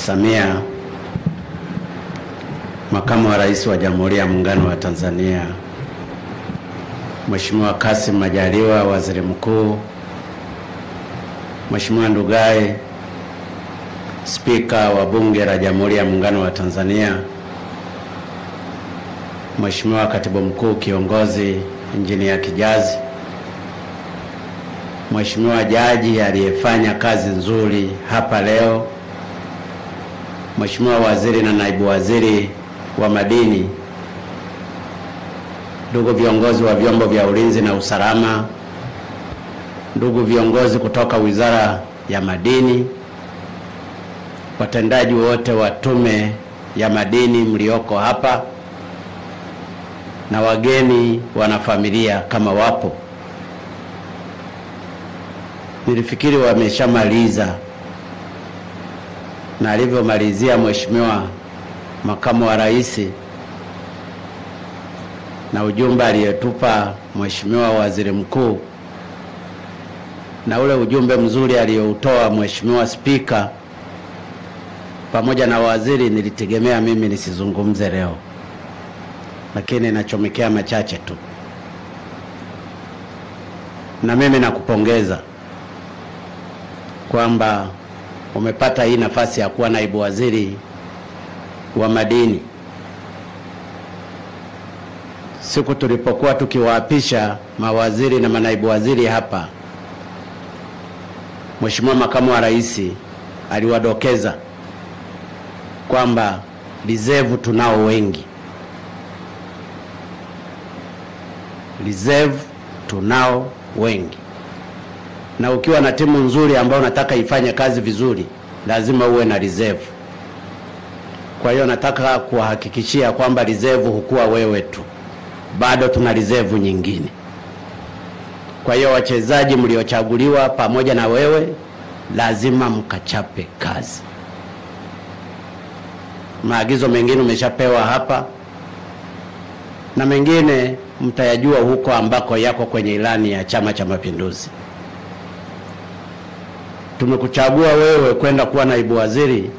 Samia, Makamu wa Rais wa Jamhuri ya Muungano wa Tanzania, Mheshimiwa Kassim Majaliwa, Waziri Mkuu, Mheshimiwa Ndugai, Spika wa Bunge la Jamhuri ya Muungano wa Tanzania, Mheshimiwa Katibu Mkuu Kiongozi Injinia Kijazi, Mheshimiwa Jaji aliyefanya kazi nzuri hapa leo, Mheshimiwa Waziri na Naibu Waziri wa Madini, ndugu viongozi wa vyombo vya ulinzi na usalama, ndugu viongozi kutoka Wizara ya Madini, watendaji wote wa Tume ya Madini mlioko hapa, na wageni wanafamilia kama wapo. Nilifikiri wameshamaliza, na alivyomalizia Mheshimiwa Makamu wa Rais na ujumbe aliyetupa Mheshimiwa Waziri Mkuu na ule ujumbe mzuri aliyoutoa Mheshimiwa Spika pamoja na waziri, nilitegemea mimi nisizungumze leo, lakini nachomekea machache tu. Na mimi nakupongeza kwamba umepata hii nafasi ya kuwa naibu waziri wa madini. Siku tulipokuwa tukiwaapisha mawaziri na manaibu waziri hapa, Mheshimiwa Makamu wa Rais aliwadokeza kwamba reserve tunao wengi. Reserve tunao wengi. Na ukiwa na timu nzuri ambayo unataka ifanye kazi vizuri, lazima uwe na reserve. Kwa hiyo nataka kuhakikishia kwamba reserve hukua wewe tu, bado tuna reserve nyingine. Kwa hiyo wachezaji mliochaguliwa pamoja na wewe lazima mkachape kazi. Maagizo mengine umeshapewa hapa, na mengine mtayajua huko ambako yako kwenye ilani ya Chama cha Mapinduzi. Tumekuchagua wewe kwenda kuwa naibu waziri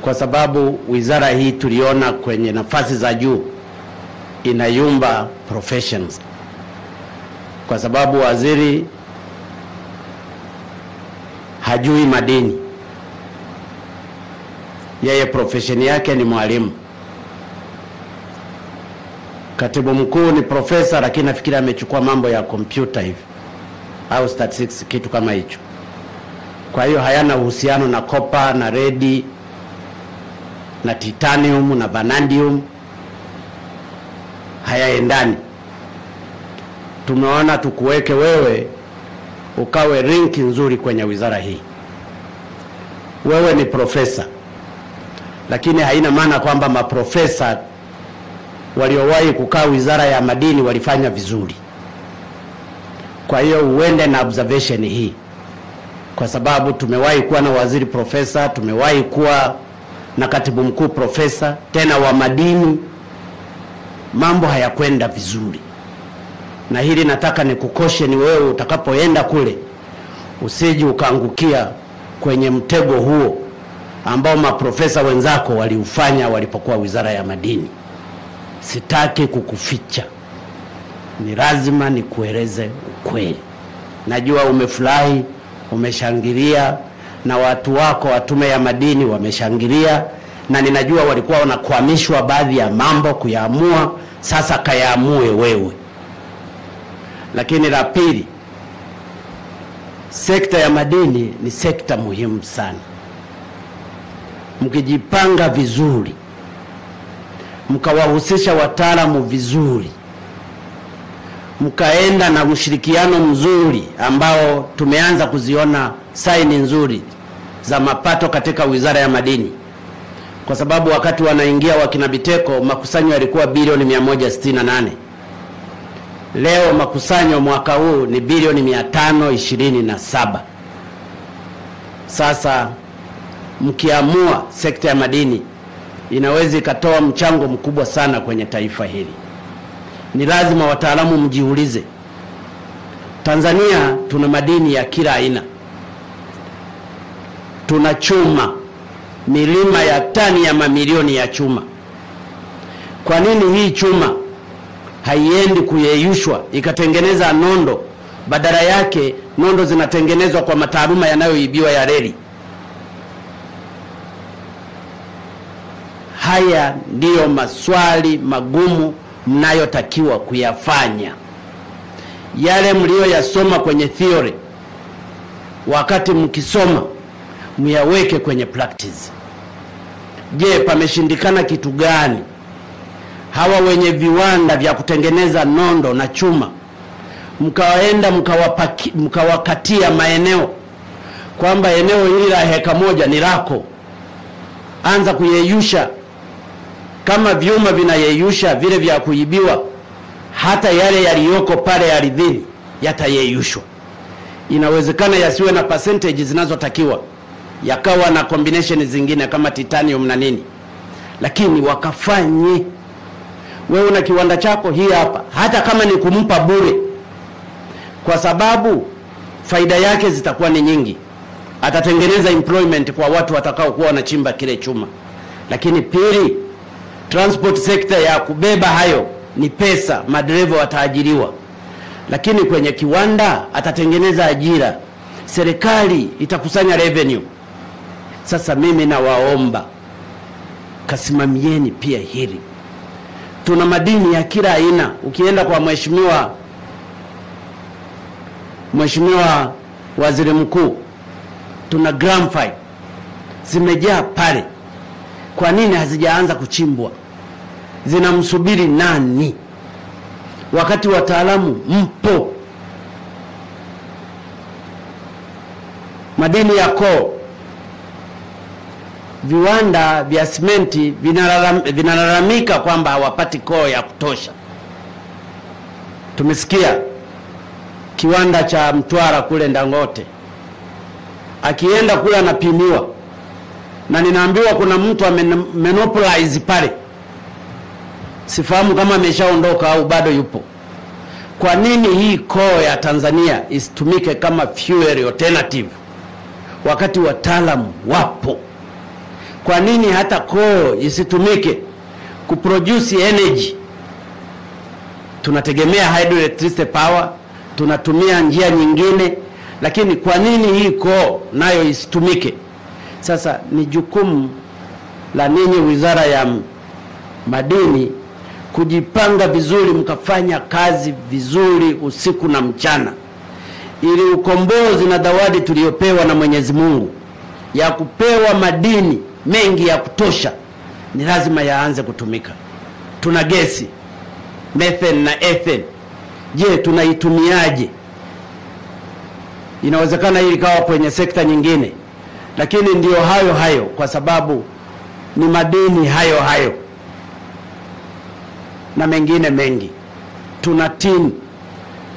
kwa sababu wizara hii tuliona kwenye nafasi za juu inayumba professions. Kwa sababu waziri hajui madini, yeye profession yake ni mwalimu. Katibu mkuu ni profesa, lakini nafikiri amechukua mambo ya computer hivi au statistics, kitu kama hicho. Kwa hiyo hayana uhusiano na copper na lead na titanium na vanadium, hayaendani. Tumeona tukuweke wewe ukawe rank nzuri kwenye wizara hii. Wewe ni profesa, lakini haina maana kwamba maprofesa waliowahi kukaa wizara ya madini walifanya vizuri. Kwa hiyo uende na observation hii, kwa sababu tumewahi kuwa na waziri profesa, tumewahi kuwa na katibu mkuu profesa, tena wa madini, mambo hayakwenda vizuri. Na hili nataka nikukoshe ni wewe utakapoenda kule, usije ukaangukia kwenye mtego huo ambao maprofesa wenzako waliufanya walipokuwa wizara ya madini. Sitaki kukuficha, ni lazima nikueleze ukweli. Najua umefurahi, umeshangilia, na watu wako wa Tume ya Madini wameshangilia, na ninajua walikuwa wanakwamishwa baadhi ya mambo kuyaamua. Sasa kayaamue wewe. Lakini la pili, sekta ya madini ni sekta muhimu sana. Mkijipanga vizuri, mkawahusisha wataalamu vizuri, mkaenda na ushirikiano mzuri ambao tumeanza kuziona saini nzuri za mapato katika wizara ya madini. Kwa sababu wakati wanaingia wakina Biteko makusanyo yalikuwa bilioni 168. Leo makusanyo mwaka huu ni bilioni 527. Sasa mkiamua, sekta ya madini inaweza ikatoa mchango mkubwa sana kwenye taifa hili. Ni lazima wataalamu mjiulize, Tanzania tuna madini ya kila aina. Tuna chuma, milima ya tani ya mamilioni ya chuma. Kwa nini hii chuma haiendi kuyeyushwa ikatengeneza nondo? Badala yake nondo zinatengenezwa kwa mataaluma yanayoibiwa ya reli. Haya ndiyo maswali magumu mnayotakiwa kuyafanya. Yale mlioyasoma kwenye theory, wakati mkisoma myaweke kwenye practice. Je, pameshindikana kitu gani? Hawa wenye viwanda vya kutengeneza nondo na chuma, mkawaenda mkawakatia maeneo kwamba eneo hili la heka moja ni lako, anza kuyeyusha. Kama vyuma vinayeyusha vile vya kuibiwa, hata yale yaliyoko pale ardhini yatayeyushwa. Inawezekana yasiwe na percentage zinazotakiwa, yakawa na combination zingine kama titanium na nini, lakini wakafanye. Wewe una kiwanda chako hii hapa, hata kama ni kumpa bure, kwa sababu faida yake zitakuwa ni nyingi. Atatengeneza employment kwa watu watakao kuwa wanachimba kile chuma. Lakini pili, transport sector ya kubeba hayo ni pesa, madereva wataajiriwa. Lakini kwenye kiwanda atatengeneza ajira, serikali itakusanya revenue. Sasa mimi nawaomba kasimamieni pia hili. Tuna madini ya kila aina. Ukienda kwa Mheshimiwa Waziri Mkuu, tuna graphite zimejaa pale. Kwa nini hazijaanza kuchimbwa? Zinamsubiri nani? Wakati wataalamu mpo. Madini ya coal, viwanda vya simenti vinalalamika kwamba hawapati coal ya kutosha. Tumesikia kiwanda cha Mtwara kule Dangote, akienda kule anapimiwa, na ninaambiwa kuna mtu monopolize pale. Sifahamu kama ameshaondoka au bado yupo. Kwa nini hii coal ya Tanzania isitumike kama fuel alternative wakati wataalamu wapo? Kwa nini hata coal isitumike kuproduce energy? Tunategemea hydroelectric power, tunatumia njia nyingine, lakini kwa nini hii coal nayo isitumike? Sasa ni jukumu la ninyi Wizara ya Madini kujipanga vizuri, mkafanya kazi vizuri usiku na mchana, ili ukombozi na zawadi tuliopewa na Mwenyezi Mungu ya kupewa madini mengi ya kutosha ni lazima yaanze kutumika. Tuna gesi, methane na ethane. Je, tunaitumiaje? Inawezekana hili kawa kwenye sekta nyingine, lakini ndio hayo kwa sababu ni madini hayo na mengine mengi. Tuna tini.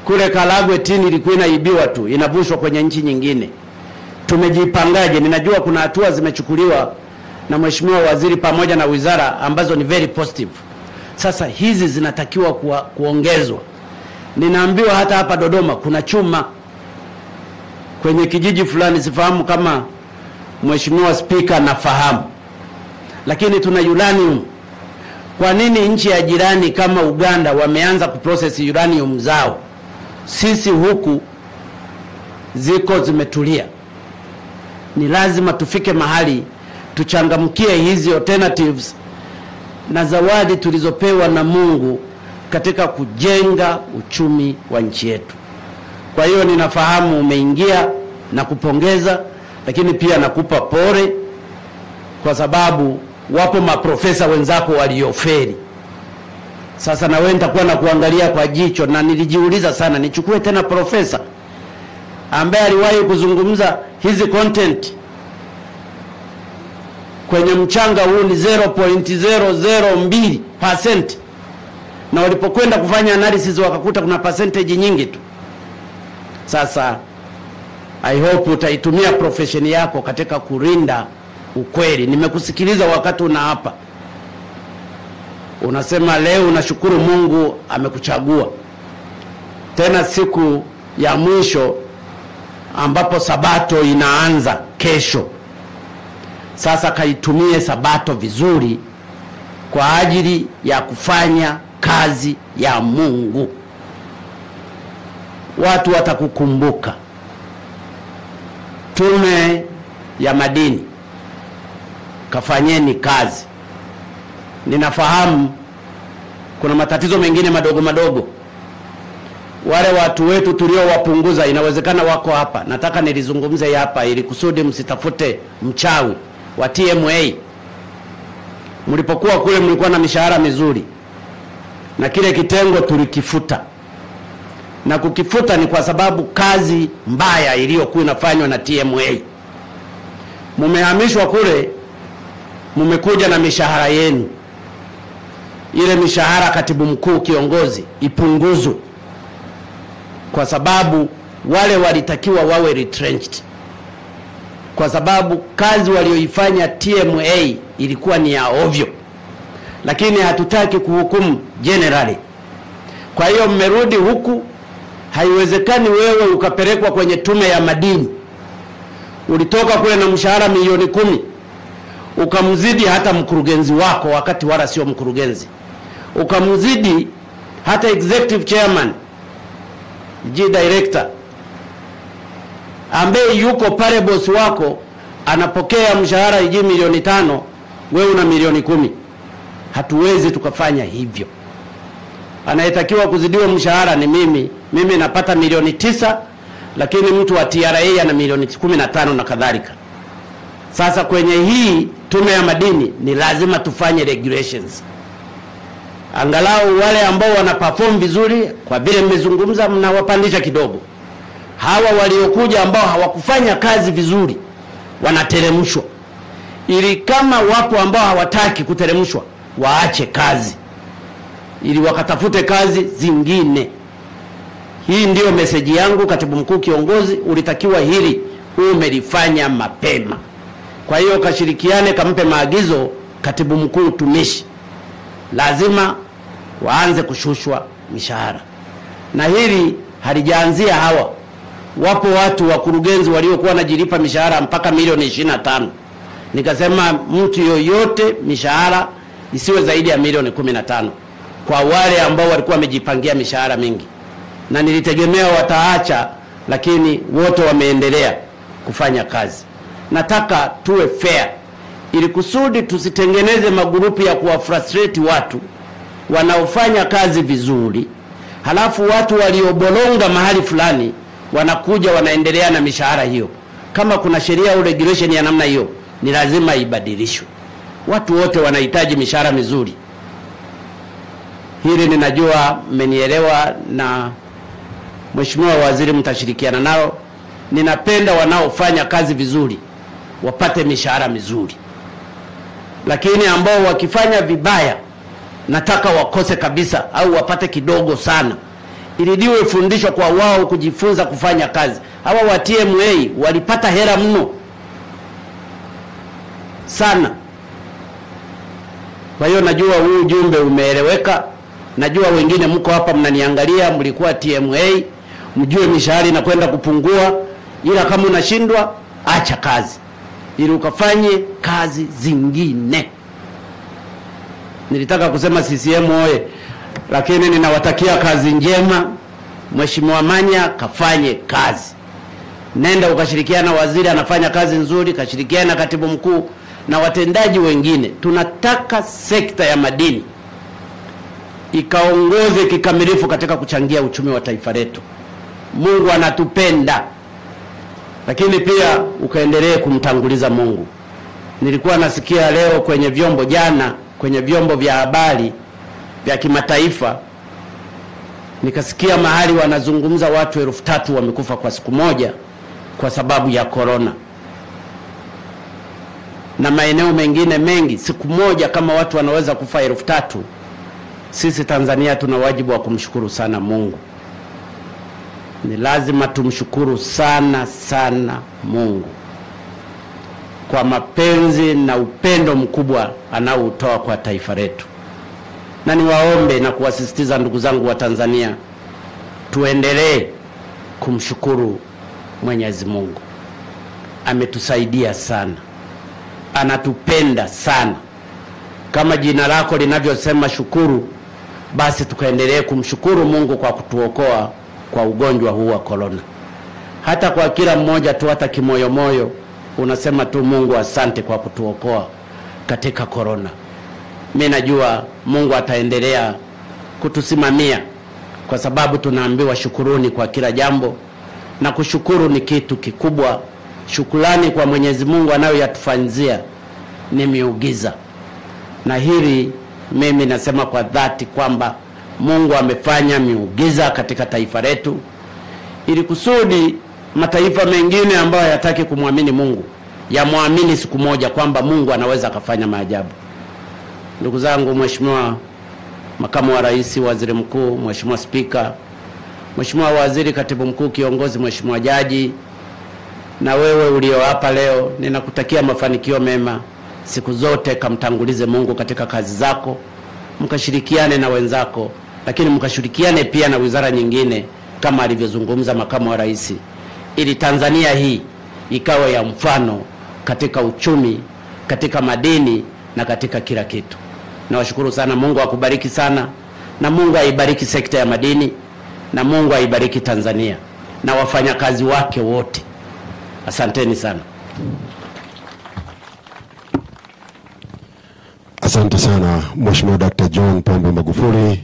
Kule Karagwe tini ilikuwa inaibiwa tu, inavushwa kwenye nchi nyingine. Tumejipangaje? Ninajua kuna hatua zimechukuliwa na Mheshimiwa Waziri pamoja na wizara ambazo ni very positive. Sasa hizi zinatakiwa kuongezwa. Ninaambiwa hata hapa Dodoma kuna chuma kwenye kijiji fulani, sifahamu kama Mheshimiwa Speaker nafahamu, lakini tuna uranium. Kwa nini nchi ya jirani kama Uganda wameanza kuprocess uranium zao, sisi huku ziko zimetulia? Ni lazima tufike mahali tuchangamkie hizi alternatives na zawadi tulizopewa na Mungu katika kujenga uchumi wa nchi yetu. Kwa hiyo ninafahamu umeingia na kupongeza, lakini pia nakupa pole kwa sababu wapo maprofesa wenzako waliofeli. Sasa na wewe nitakuwa na kuangalia kwa jicho, na nilijiuliza sana nichukue tena profesa ambaye aliwahi kuzungumza hizi content kwenye mchanga huu ni 0.002%, na walipokwenda kufanya analysis wakakuta kuna percentage nyingi tu. Sasa I hope utaitumia profession yako katika kurinda ukweli. Nimekusikiliza wakati unaapa, unasema leo unashukuru Mungu amekuchagua tena siku ya mwisho ambapo sabato inaanza kesho. Sasa kaitumie Sabato vizuri kwa ajili ya kufanya kazi ya Mungu. Watu watakukumbuka. Tume ya madini, kafanyeni kazi. Ninafahamu kuna matatizo mengine madogo madogo. Wale watu wetu tuliowapunguza inawezekana wako hapa. Nataka nilizungumze hapa ili kusudi msitafute mchawi wa TMA. Mlipokuwa kule mlikuwa na mishahara mizuri, na kile kitengo tulikifuta. Na kukifuta ni kwa sababu kazi mbaya iliyokuwa inafanywa na TMA. Mumehamishwa kule, mumekuja na mishahara yenu. Ile mishahara katibu mkuu kiongozi ipunguzwe, kwa sababu wale walitakiwa wawe retrenched, kwa sababu kazi walioifanya TMA ilikuwa ni ya ovyo. Lakini hatutaki kuhukumu generally. Kwa hiyo mmerudi huku. Haiwezekani wewe ukapelekwa kwenye tume ya madini, ulitoka kule na mshahara milioni 10, ukamzidi hata mkurugenzi wako wakati wala sio mkurugenzi, ukamzidi hata executive chairman, director, ambaye yuko pale boss wako anapokea mshahara milioni 5, wewe una milioni 10. Hatuwezi tukafanya hivyo. Anayetakiwa kuzidiwa mshahara ni mimi napata milioni 9, lakini mtu wa TRA ana milioni 15 na kadhalika. Sasa kwenye hii tume ya madini ni lazima tufanye regulations. Angalau wale ambao wana perform vizuri, kwa vile mmezungumza, mnawapandisha kidogo. Hawa waliokuja ambao hawakufanya kazi vizuri wanateremshwa, ili kama wapo ambao hawataki kuteremshwa waache kazi, ili wakatafute kazi zingine. Hii ndiyo meseji yangu. Katibu mkuu kiongozi, ulitakiwa hili umelifanya mapema. Kwa hiyo kashirikiane, kampe maagizo katibu mkuu utumishi. Lazima waanze kushushwa mishahara. Na hili halijaanzia hawa. Wapo watu wakurugenzi waliokuwa wanajilipa mishahara mpaka milioni 25. Nikasema mtu yoyote mishahara isiwe zaidi ya milioni 15 kwa wale ambao walikuwa wamejipangia mishahara mingi. Na nilitegemea wataacha, lakini wote wameendelea kufanya kazi. Nataka tuwe fair, ili kusudi tusitengeneze magurupu ya kuwafrustrate watu wanaofanya kazi vizuri, halafu watu waliobolonga mahali fulani wanakuja wanaendelea na mishahara hiyo. Kama kuna sheria au regulation ya namna hiyo, ni lazima ibadilishwe. Watu wote wanahitaji mishahara mizuri. Hili ninajua mmenielewa, na Mheshimiwa Waziri mtashirikiana nao. Ninapenda wanaofanya kazi vizuri wapate mishahara mizuri, lakini ambao wakifanya vibaya nataka wakose kabisa au wapate kidogo sana, ili liwe fundisho kwa wao kujifunza kufanya kazi. Hawa wa TMA walipata hela mno sana. Kwa hiyo najua huu ujumbe umeeleweka. Najua wengine mko hapa mnaniangalia, mlikuwa TMA, mjue mishahara inakwenda kupungua. Ila kama unashindwa, acha kazi ili ukafanye kazi zingine. Nilitaka kusema CCM oye, lakini ninawatakia kazi njema. Mheshimiwa Manya kafanye kazi. Nenda ukashirikiana na waziri, anafanya kazi nzuri, kashirikiana na katibu mkuu na watendaji wengine. Tunataka sekta ya madini ikaongoze kikamilifu katika kuchangia uchumi wa taifa letu. Mungu anatupenda, lakini pia ukaendelee kumtanguliza Mungu. Nilikuwa nasikia leo kwenye vyombo, jana kwenye vyombo vya habari vya kimataifa, nikasikia mahali wanazungumza watu 3,000 wamekufa kwa siku moja kwa sababu ya corona. Na maeneo mengine mengi siku moja kama watu wanaweza kufa 3,000. Sisi Tanzania tuna wajibu wa kumshukuru sana Mungu. Ni lazima tumshukuru sana sana Mungu kwa mapenzi na upendo mkubwa anaoutoa kwa taifa letu. Na niwaombe na kuwasisitiza ndugu zangu wa Tanzania, tuendelee kumshukuru Mwenyezi Mungu. Ametusaidia sana. anatupenda sana. Kama jina lako linavyosema shukuru, basi tukaendelee kumshukuru Mungu kwa kutuokoa kwa ugonjwa huu wa corona. Hata kwa kila mmoja tu, hata kimoyo moyo unasema tu Mungu asante kwa kutuokoa katika corona. Mimi najua Mungu ataendelea kutusimamia, kwa sababu tunaambiwa shukuruni kwa kila jambo, na kushukuru ni kitu kikubwa. Shukrani kwa Mwenyezi Mungu anayoyatufanyia ni miujiza. Na hili mimi nasema kwa dhati kwamba Mungu amefanya miujiza katika taifa letu, ili kusudi mataifa mengine ambayo hayataki kumwamini Mungu yamwamini siku moja kwamba Mungu anaweza kufanya maajabu. Ndugu zangu, Mheshimiwa Makamu wa Rais, Waziri Mkuu, Mheshimiwa Spika, Mheshimiwa Waziri, Katibu Mkuu Kiongozi, Mheshimiwa Jaji, na wewe ulio hapa leo, ninakutakia mafanikio mema. Siku zote kamtangulize Mungu katika kazi zako, mkashirikiane na wenzako, lakini mkashirikiane pia na wizara nyingine kama alivyozungumza Makamu wa Rais, ili Tanzania hii ikawe ya mfano katika uchumi, katika madini na katika kila kitu. Nawashukuru sana. Mungu akubariki sana, na Mungu aibariki sekta ya madini, na Mungu aibariki Tanzania na wafanyakazi wake wote. Asanteni sana. Asante sana Mheshimiwa Dr. John Pombe Magufuli.